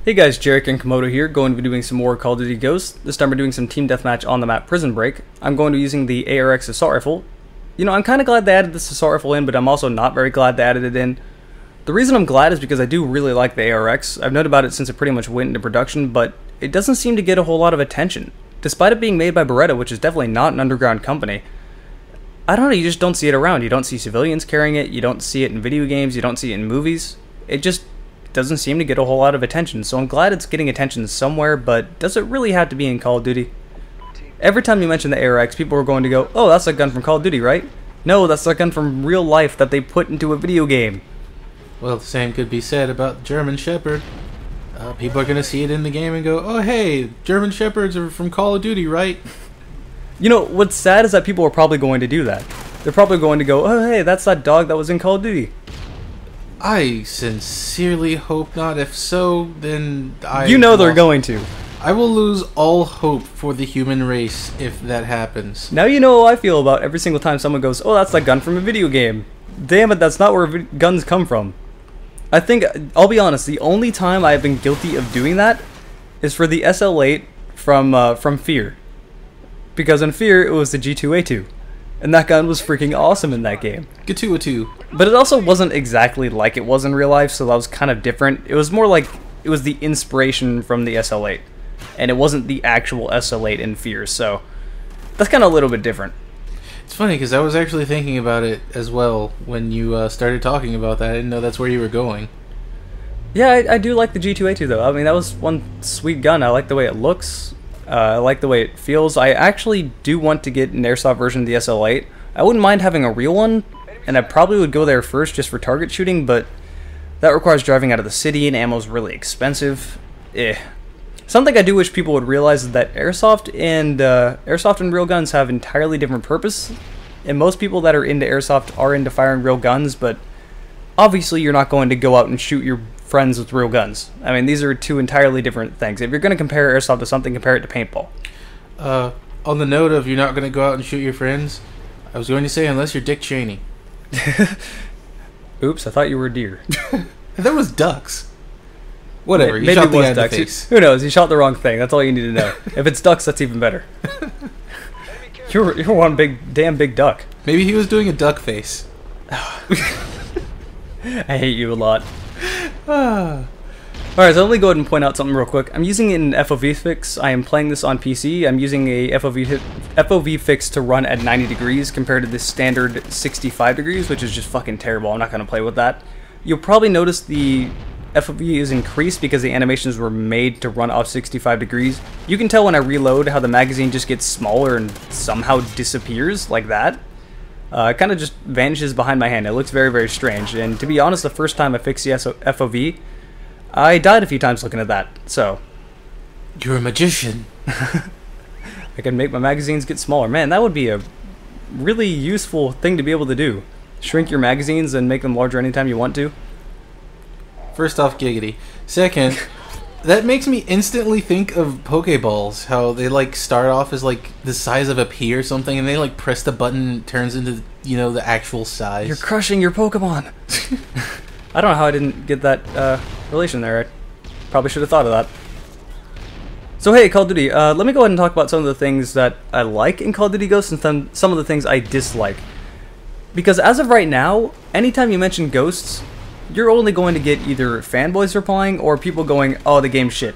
Hey guys, Jarek and Komodo here, going to be doing some more Call of Duty Ghosts. This time we're doing some team deathmatch on the map Prison Break. I'm going to be using the ARX assault rifle. You know, I'm kind of glad they added this assault rifle in, but I'm also not very glad they added it in. The reason I'm glad is because I do really like the ARX. I've known about it since it pretty much went into production, but it doesn't seem to get a whole lot of attention. Despite it being made by Beretta, which is definitely not an underground company, I don't know, you just don't see it around. You don't see civilians carrying it, you don't see it in video games, you don't see it in movies. It just doesn't seem to get a whole lot of attention, so I'm glad it's getting attention somewhere, but does it really have to be in Call of Duty? Every time you mention the ARX, people are going to go, oh, that's a gun from Call of Duty, right? No, that's a gun from real life that they put into a video game. Well, the same could be said about German Shepherd. People are going to see it in the game and go, oh, hey, German Shepherds are from Call of Duty, right? You know, what's sad is that people are probably going to do that. They're probably going to go, oh, hey, that's that dog that was in Call of Duty. I sincerely hope not. If so, then You know they're going to. I will lose all hope for the human race if that happens. Now you know how I feel about every single time someone goes, oh, that's that gun from a video game. Damn it, that's not where guns come from. I think, I'll be honest, the only time I've been guilty of doing that is for the SL8 from Fear. Because in Fear, it was the G2A2. And that gun was freaking awesome in that game. G2A2. But it also wasn't exactly like it was in real life, so that was kind of different. It was more like it was the inspiration from the SL8. And it wasn't the actual SL8 in Fear, so that's kind of a little bit different. It's funny, because I was actually thinking about it as well when you started talking about that. I didn't know that's where you were going. Yeah, I do like the G2A2 though. I mean, that was one sweet gun. I like the way it looks. I like the way it feels. I actually do want to get an airsoft version of the SL8. I wouldn't mind having a real one, and I probably would go there first just for target shooting, but that requires driving out of the city, and ammo's really expensive. Something I do wish people would realize is that airsoft and real guns have entirely different purpose, and most people that are into airsoft are into firing real guns, but obviously you're not going to go out and shoot your friends with real guns. I mean, these are two entirely different things. If you're going to compare airsoft to something, compare it to paintball. On the note of you're not going to go out and shoot your friends, I was going to say unless you're Dick Cheney. Oops, I thought you were a deer. That was ducks. Whatever, Maybe shot the it guy was in the ducks. face. Who knows? He shot the wrong thing. That's all you need to know. If it's ducks, that's even better. You're one damn big duck. Maybe he was doing a duck face. I hate you a lot. Alright, so let me go ahead and point out something real quick. I'm using an FOV fix. I am playing this on PC. I'm using a FOV fix to run at 90 degrees compared to the standard 65 degrees, which is just fucking terrible. I'm not going to play with that. You'll probably notice the FOV is increased because the animations were made to run off 65 degrees. You can tell when I reload how the magazine just gets smaller and somehow disappears like that. It kind of just vanishes behind my hand. It looks very, very strange. And to be honest, the first time I fixed the FOV, I died a few times looking at that. So You're a magician. I can make my magazines get smaller. Man, that would be a really useful thing to be able to do. Shrink your magazines and make them larger anytime you want to. First off, giggity. Second, that makes me instantly think of Pokeballs. How they like start off as like the size of a pea or something, and they like press the button and it turns into, you know, the actual size. You're crushing your Pokemon. I don't know how I didn't get that relation there. I probably should have thought of that. So hey, Call of Duty, let me go ahead and talk about some of the things that I like in Call of Duty Ghosts and then some of the things I dislike. Because as of right now, anytime you mention Ghosts, you're only going to get either fanboys replying or people going, oh, the game's shit.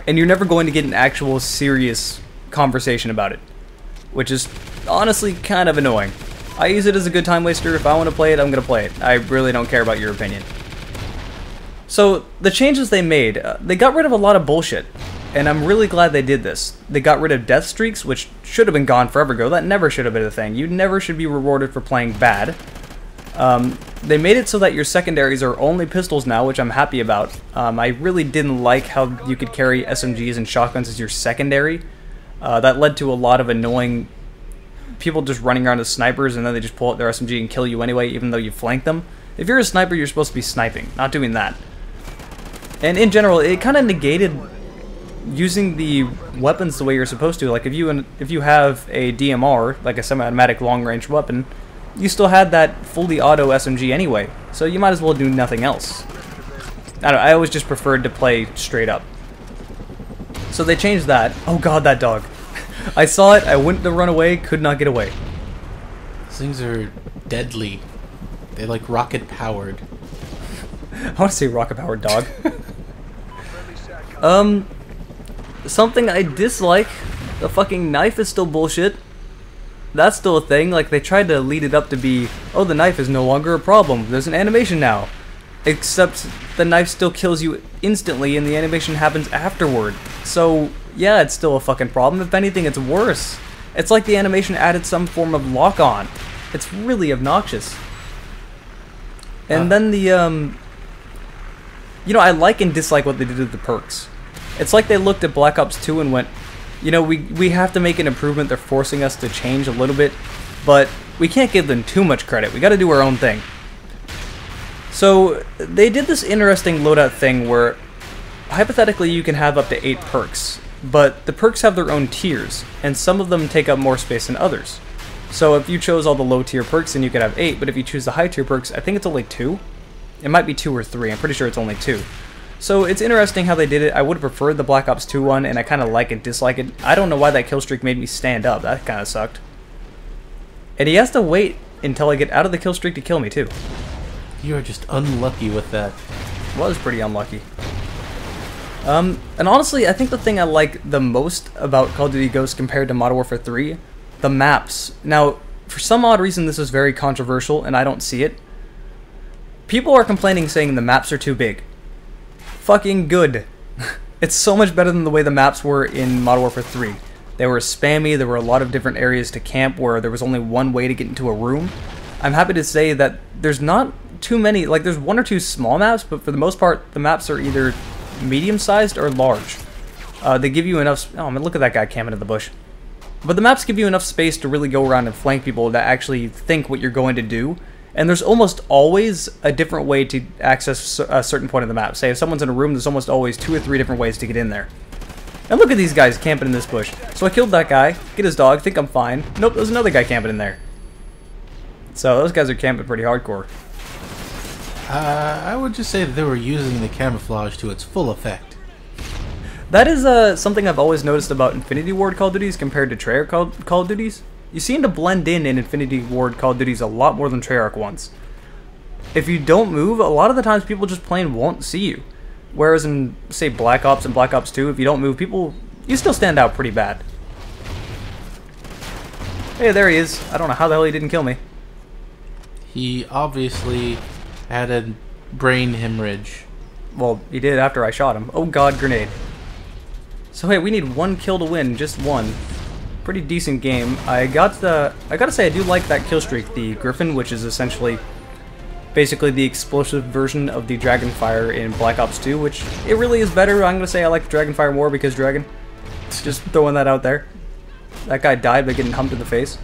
And you're never going to get an actual serious conversation about it. Which is honestly kind of annoying. I use it as a good time waster. If I want to play it, I'm going to play it. I really don't care about your opinion. So, the changes they made, they got rid of a lot of bullshit. And I'm really glad they did this. They got rid of death streaks, which should have been gone forever ago. That never should have been a thing. You never should be rewarded for playing bad. They made it so that your secondaries are only pistols now, which I'm happy about. I really didn't like how you could carry SMGs and shotguns as your secondary. That led to a lot of annoying people just running around as snipers, and then they just pull out their SMG and kill you anyway, even though you flank them. If you're a sniper, you're supposed to be sniping, not doing that. And in general, it kind of negated using the weapons the way you're supposed to. Like if you have a DMR, like a semi-automatic long-range weapon, you still had that fully auto SMG anyway, so you might as well do nothing else. I don't know, I always just preferred to play straight up. So they changed that. Oh god, that dog. I saw it, I went to run away, could not get away. These things are deadly. They're like rocket powered. I want to say rocket powered dog. Something I dislike, the fucking knife is still bullshit. That's still a thing. Like, they tried to lead it up to be, oh, the knife is no longer a problem, there's an animation now. Except the knife still kills you instantly and the animation happens afterward. So, yeah, it's still a fucking problem. If anything, it's worse. It's like the animation added some form of lock-on. It's really obnoxious. And then the, you know, I like and dislike what they did with the perks. It's like they looked at Black Ops 2 and went, you know, we have to make an improvement, they're forcing us to change a little bit, but we can't give them too much credit, we gotta do our own thing. So, they did this interesting loadout thing where, hypothetically you can have up to 8 perks, but the perks have their own tiers, and some of them take up more space than others. So if you chose all the low tier perks, then you could have 8, but if you choose the high tier perks, I think it's only 2? It might be 2 or 3, I'm pretty sure it's only 2. So it's interesting how they did it. I would have preferred the Black Ops 2 one, and I kind of like and dislike it. I don't know why that kill streak made me stand up, that kind of sucked. And he has to wait until I get out of the kill streak to kill me too. You are just unlucky with that. Was pretty unlucky. And honestly, I think the thing I like the most about Call of Duty Ghosts compared to Modern Warfare 3, the maps. Now, for some odd reason this is very controversial, and I don't see it. People are complaining saying the maps are too big. Fucking good. It's so much better than the way the maps were in Modern Warfare 3. They were spammy, there were a lot of different areas to camp where there was only one way to get into a room. I'm happy to say that there's not too many, like there's 1 or 2 small maps, but for the most part the maps are either medium-sized or large. They give you enough, oh man, look at that guy camping in the bush. But the maps give you enough space to really go around and flank people that actually think what you're going to do. And there's almost always a different way to access a certain point of the map. Say if someone's in a room, there's almost always 2 or 3 different ways to get in there. And look at these guys camping in this bush. So I killed that guy, get his dog, think I'm fine. Nope, there's another guy camping in there. So those guys are camping pretty hardcore. I would just say that they were using the camouflage to its full effect. That is something I've always noticed about Infinity Ward Call of Duties compared to Treyarch Call of Duties. You seem to blend in Infinity Ward Call of Duties a lot more than Treyarch ones. If you don't move, a lot of the times people just plain won't see you. Whereas in, say, Black Ops and Black Ops 2, if you don't move, you still stand out pretty bad. Hey, there he is. I don't know how the hell he didn't kill me. He obviously had a brain hemorrhage. Well, he did after I shot him. Oh god, grenade. So hey, we need 1 kill to win, just 1. Pretty decent game. I gotta say I do like that kill streak, the Gryphon, which is essentially basically the explosive version of the Dragonfire in Black Ops 2, which it really is better. I'm gonna say I like Dragonfire more because Dragon. Just throwing that out there. That guy died by getting humped in the face.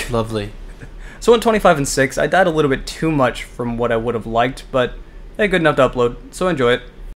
Lovely. So in 25 and 6, I died a little bit too much from what I would have liked, but hey, good enough to upload, so enjoy it.